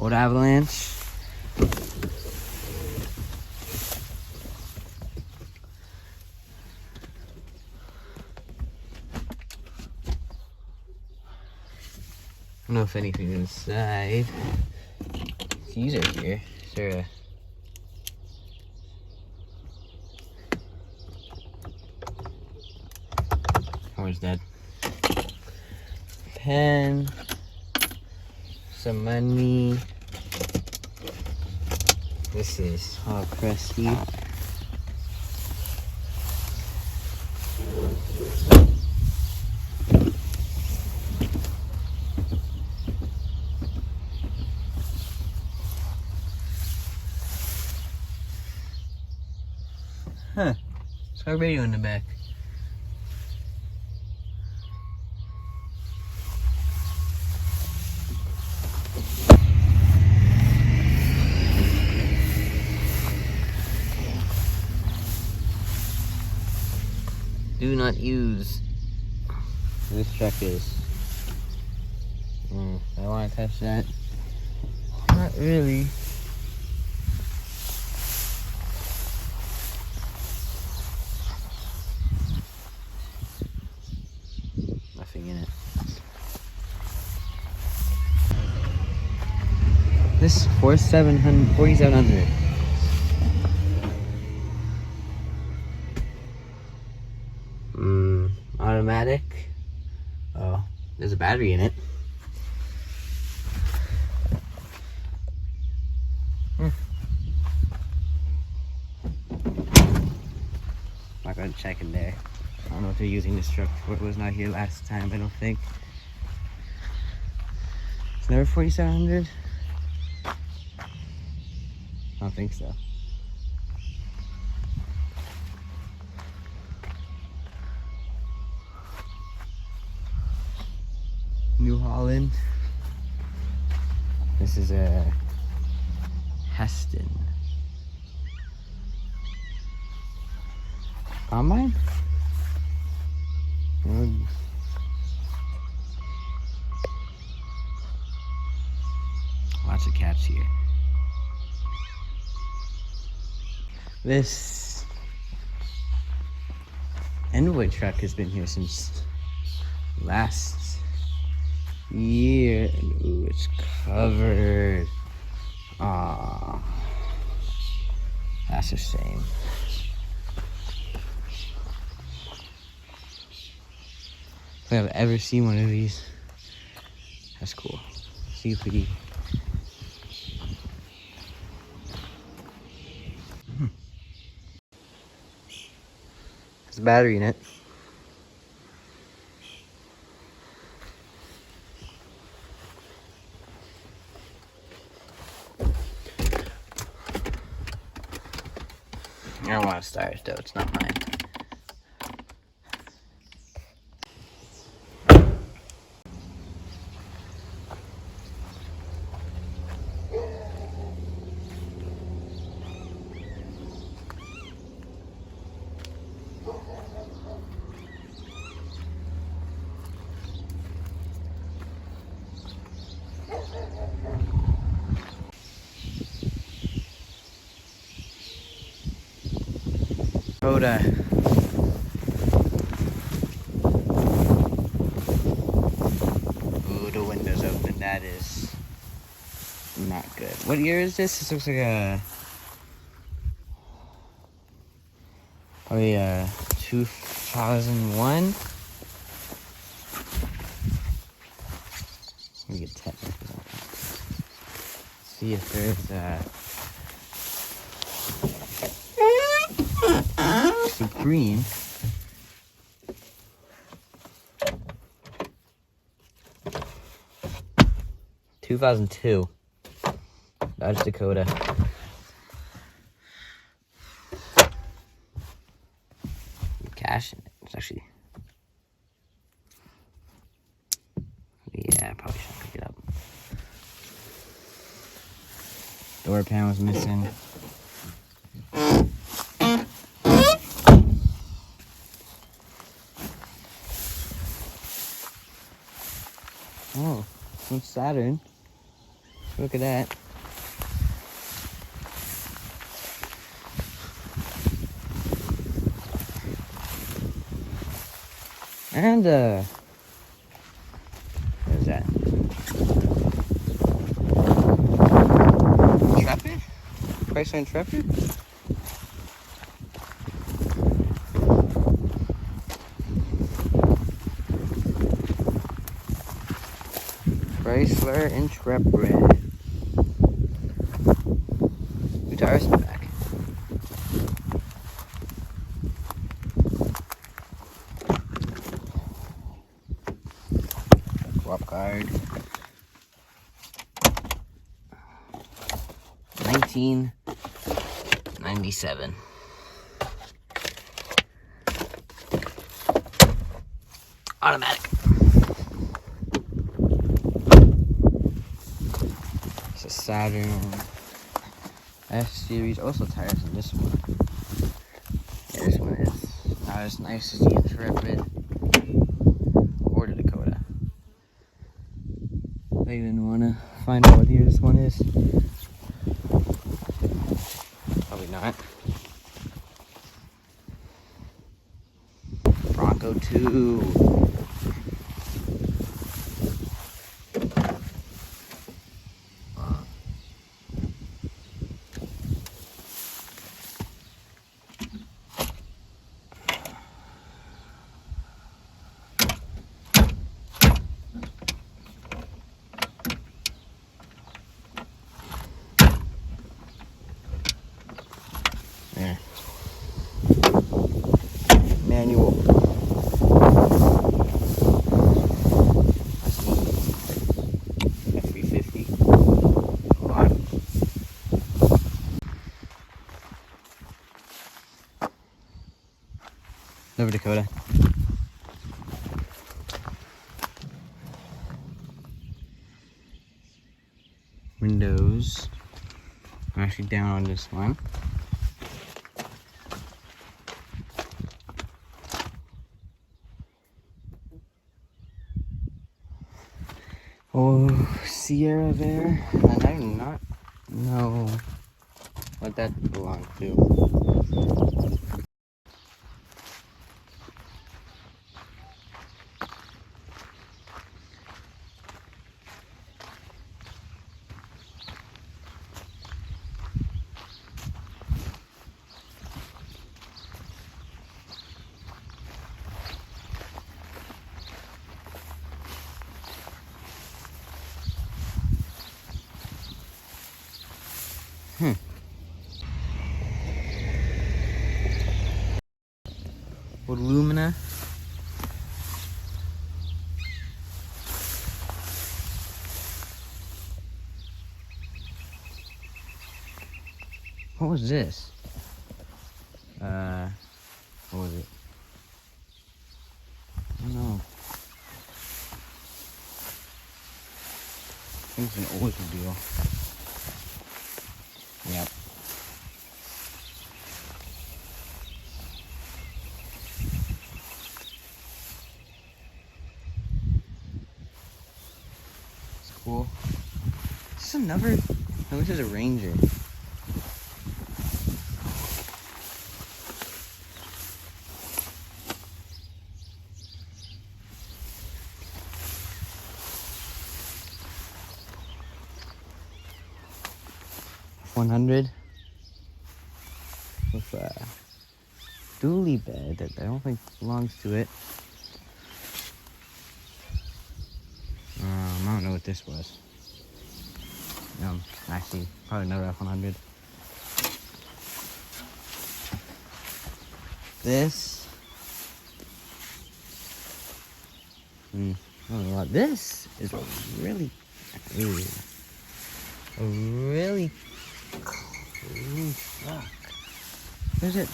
Old Avalanche. I don't know if anything's inside. Keys are here. Is there a... Where's Dad? Pen. Some money. This is all crusty. Huh. It's got a radio in the back. Do not use. This truck is. I want to touch that. Not really. Nothing in it. This 4,700. Automatic. Oh, there's a battery in it. Not gonna check in there. I don't know if they're using this truck for it was not here last time, I don't think. It's never 4,700? I don't think so. New Holland. This is a Heston. Combine? Lots of cats here. This Enwood truck has been here since last year, and ooh, it's covered. Ah, that's a shame. If I've ever seen one of these, that's cool. See if we. There's a battery in it. I don't want to start it though, it's not mine. Rhoda. Ooh, the window's open. That is not good. What year is this? This looks like a probably a 2001. Let me get technical. See if there's green. (2002) Dodge Dakota. Cash in it. It's actually. Yeah, I probably should pick it up. Door panel's missing. Oh, some Saturn. Look at that. And, what is that? Intrepid? Chrysler Intrepid? Chrysler Intrepid. New tires in the back. Swap card. 1997. Automatic. It's a Saturn S series. Also tires in this one. Yeah, this one is not as nice as the Intrepid or the Dakota. I even want to find out what year this one is. Probably not. Bronco 2. There. Manual. F350. Nova Dakota. Windows. I'm actually down on this one. Oh, Sierra there, and I do not know what that belongs to. What Lumina? What was this? What was it? I don't know. I think it's an older deal. Yep. It's cool. This is another. No, this is a Ranger. F100 with a dually bed that I don't think belongs to it. I don't know what this was. Actually, probably another F100. This. I don't know what this is. Really clean truck. Where's it?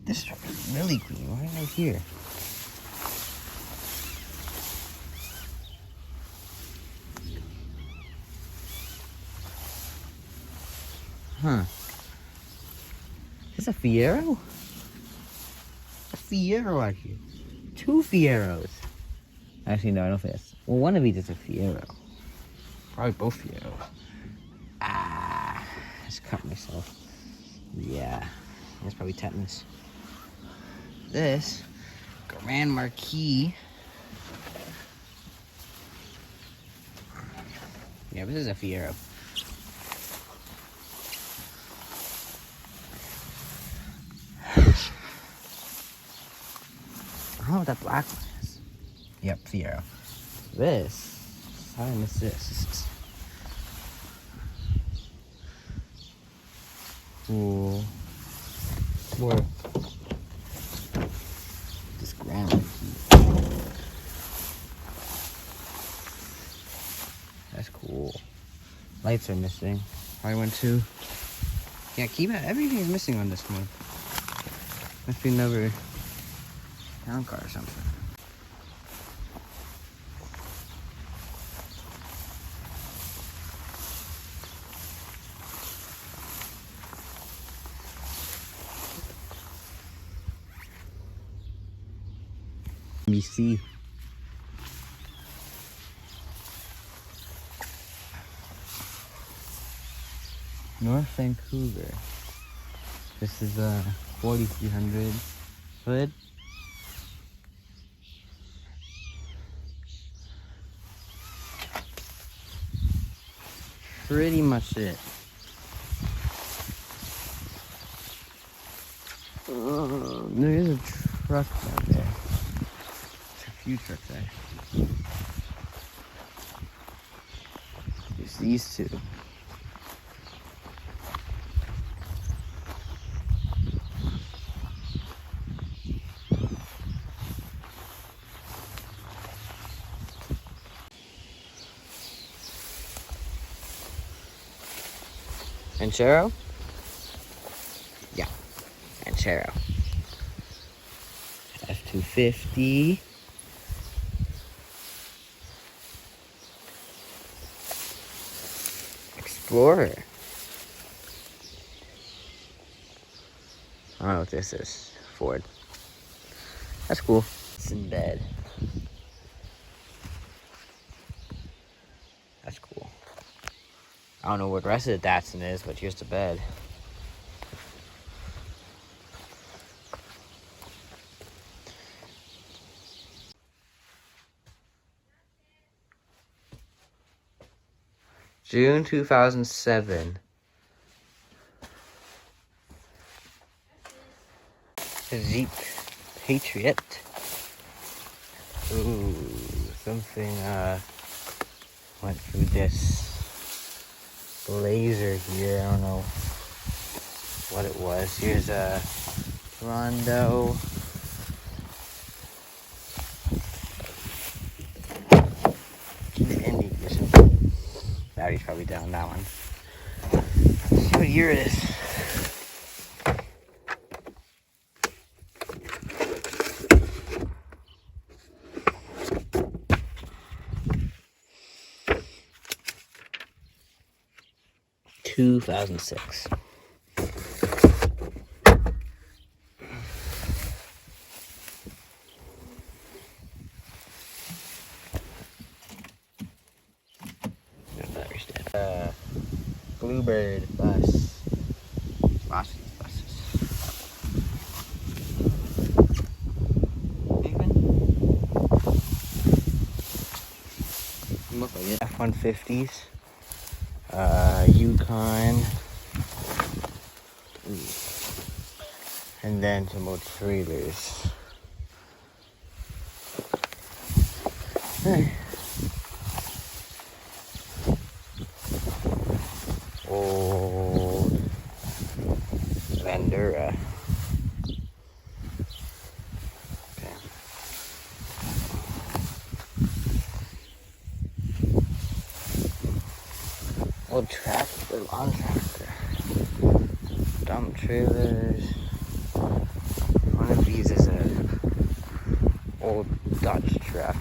This truck is really clean. Right here. Huh. Is this a Fiero? A Fiero out here. 2 Fieros. Actually, no, I don't think it's... Well, one of these is a Fiero. Probably both Fieros. Ah, I just cut myself. Yeah, that's probably tetanus. This Grand Marquis. Yeah, this is a Fiero. I don't know what that black one is. Yep, Fiero. This, how did I miss this? Cool. More. This Grand Marquis. That's cool. Lights are missing. Probably one too. Yeah, everything is missing on this one. Must be another town car or something. Let me see. North Vancouver. This is a 4300 hood. Pretty much it. There is a truck down there. There's a few trucks there. There's these two. Ranchero? Yeah, Ranchero. F-250. Explorer. I don't know what this is. Ford. That's cool. It's in bed. That's cool. I don't know what the rest of the Datsun is, but here's the bed. June 2007. Jeep Patriot. Ooh, something went through this blazer here. I don't know what it was. Here's a Rondo. The Indy edition. Battery's probably down that one. Let's see what year it is. $2006. Bluebird bus. Lots of these buses. Look like it. F-150s. Yukon. And then some more trailers. Old Vandura. Okay. Old tractor, lawn tractor. Dump trailers. One of these is a old Dodge truck.